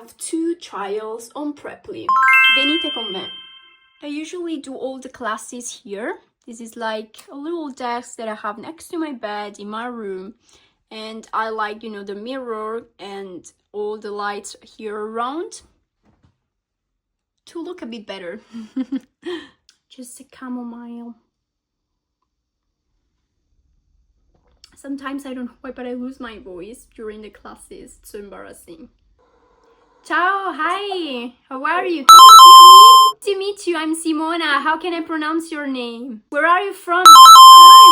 have 2 trials on Preply. Venite con me. I usually do all the classes here. This is like a little desk that I have next to my bed in my room. And I like, the mirror and all the lights here around to look a bit better. Just a chamomile. Sometimes I don't know why, but I lose my voice during the classes. It's so embarrassing. Ciao, hi, how are you? Can you hear me? To meet you, I'm Simona. How can I pronounce your name? Where are you from?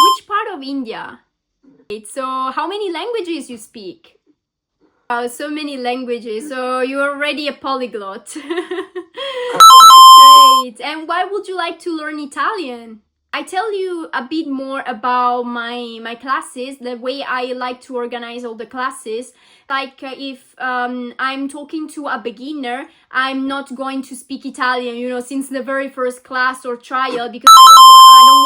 Which part of India? So, how many languages you speak? So many languages. So you're already a polyglot. That's great. And why would you like to learn Italian? I tell you a bit more about my classes, the way I like to organize all the classes. Like if I'm talking to a beginner, I'm not going to speak Italian, since the very first class or trial, because I don't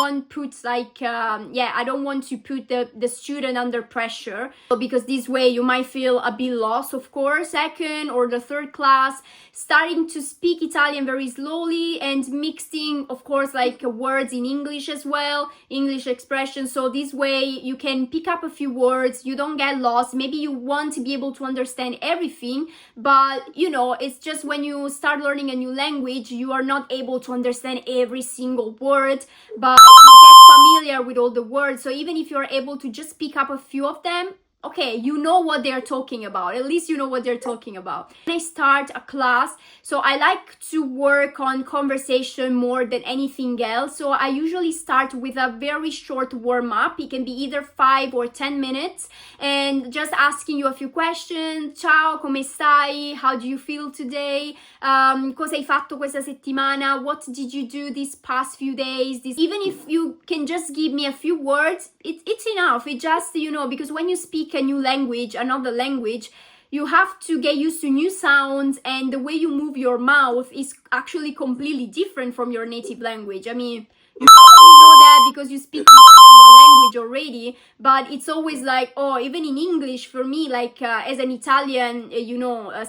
want to put the student under pressure, because this way you might feel a bit lost. Of course, second or the third class, starting to speak Italian very slowly and mixing, of course, like words in English as well, English expressions. So this way you can pick up a few words, you don't get lost. Maybe you want to be able to understand everything, but it's just when you start learning a new language, you are not able to understand every single word, but you get familiar with all the words. So even if you're able to just pick up a few of them, okay, you know what they're talking about. At least you know what they're talking about. When I start a class, so I like to work on conversation more than anything else. So I usually start with a very short warm-up. It can be either 5 or 10 minutes, and just asking you a few questions. Ciao, come stai? How do you feel today? Cosa hai fatto questa settimana? What did you do these past few days? Even if you can just give me a few words, it's enough. It just, because when you speak a new language, another language, you have to get used to new sounds, and the way you move your mouth is actually completely different from your native language. I mean, you probably know that because you speak more than one language already, but it's always like, even in English, for me, like as an Italian,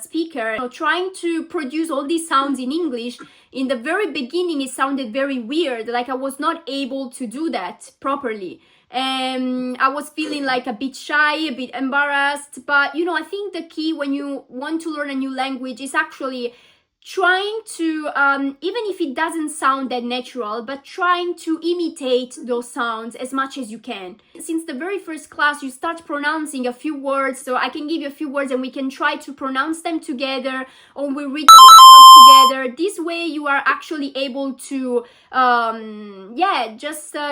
speaker, trying to produce all these sounds in English, in the very beginning, it sounded very weird. Like I was not able to do that properly. And I was feeling like a bit shy, a bit embarrassed. But, I think the key when you want to learn a new language is actually trying to, even if it doesn't sound that natural, but trying to imitate those sounds as much as you can. Since the very first class, you start pronouncing a few words. So I can give you a few words and we can try to pronounce them together, or we read the dialogue together. This way you are actually able to,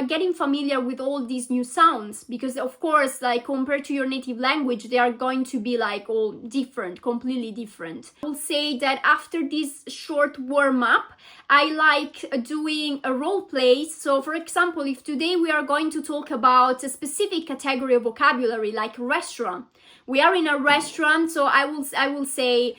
getting familiar with all these new sounds. Because of course, like compared to your native language, they are going to be like all different, completely different. I will say that after this short warm-up, I like doing a role play. So for example, if today we are going to talk about a specific category of vocabulary like restaurant, we are in a restaurant, so I will say,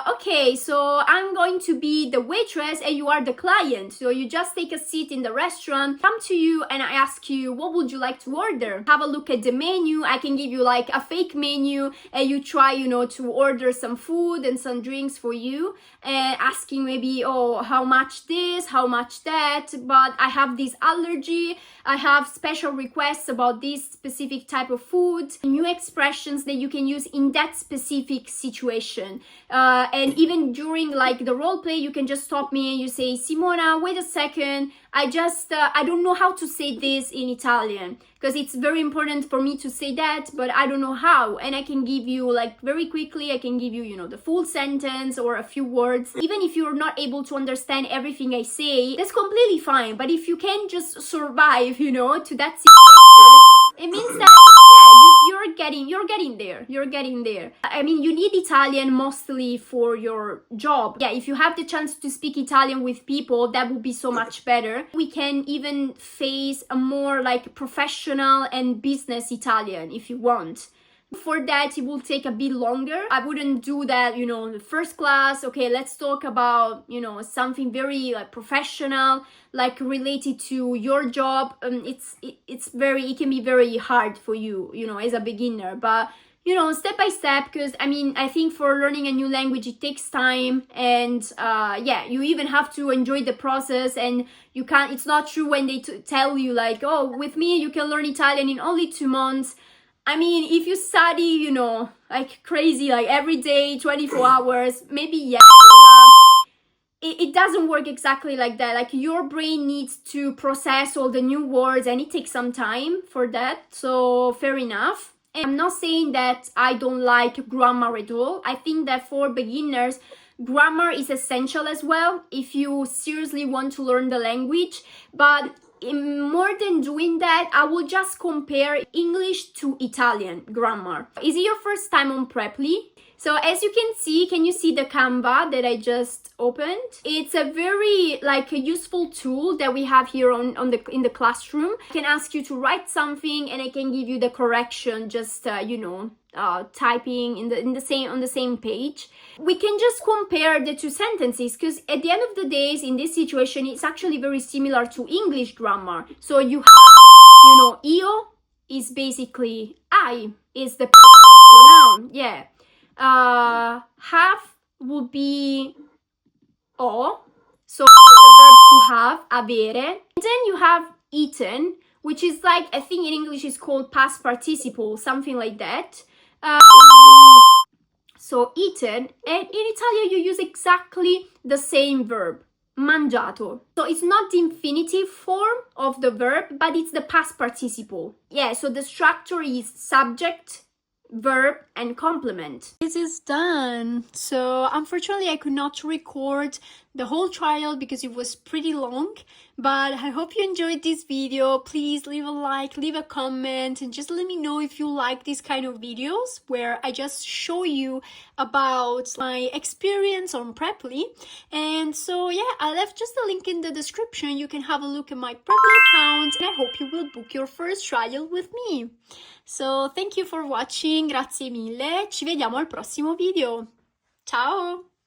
okay, so I'm going to be the waitress and you are the client. So you just take a seat in the restaurant, come to you, and I ask you, what would you like to order? Have a look at the menu. I can give you like a fake menu, and you try, to order some food and some drinks for you, and asking maybe, how much this, how much that, but I have this allergy, I have special requests about this specific type of food, new expressions that you can use in that specific situation. And even during like the role play, you can just stop me and you say, Simona, wait a second, I don't know how to say this in Italian, because it's very important for me to say that, but I don't know how. And I can give you like very quickly, I can give you, the full sentence or a few words. Even if you're not able to understand everything I say, that's completely fine. But if you can just survive, to that situation, it means that you're getting there. I mean, you need Italian mostly for your job. Yeah, if you have the chance to speak Italian with people, that would be so much better. We can even face a more like professional and business Italian if you want. For that, it will take a bit longer. I wouldn't do that, the first class. Okay, let's talk about, something very like professional, like related to your job. It can be very hard for you, as a beginner. But you know, step by step, because I mean, I think for learning a new language it takes time, and yeah, you even have to enjoy the process, and you can't, it's not true when they tell you like, oh, with me you can learn Italian in only 2 months. I mean, if you study, you know, like crazy, like every day, 24 hours, maybe yes, it doesn't work exactly like that. Like your brain needs to process all the new words, and it takes some time for that, so fair enough. And I'm not saying that I don't like grammar at all. I think that for beginners, grammar is essential as well if you seriously want to learn the language. But more than doing that, I will just compare English to Italian grammar. Is it your first time on Preply? So as you can you see the Canva that I just opened? It's a very like a useful tool that we have here in the classroom. I can ask you to write something, and I can give you the correction, just you know, typing on the same page. We can just compare the two sentences, because at the end of the day, in this situation, it's actually very similar to English grammar. So you have, you know, io is basically I, is the personal pronoun, yeah. Have would be o, so it's the verb to have, avere. And then you have eaten, which is like, I think in English is called past participle, something like that. So eaten, and in Italian you use exactly the same verb, mangiato. So it's not the infinitive form of the verb, but it's the past participle. Yeah, so the structure is subject, verb, and complement. This is done. So unfortunately I could not record the whole trial because it was pretty long, but I hope you enjoyed this video. Please leave a like, leave a comment, and just let me know if you like these kind of videos where I just show you about my experience on Preply. And so yeah, I left just a link in the description. You can have a look at my Preply account, and I hope you will book your first trial with me. So thank you for watching, grazie mille, ci vediamo al prossimo video. Ciao!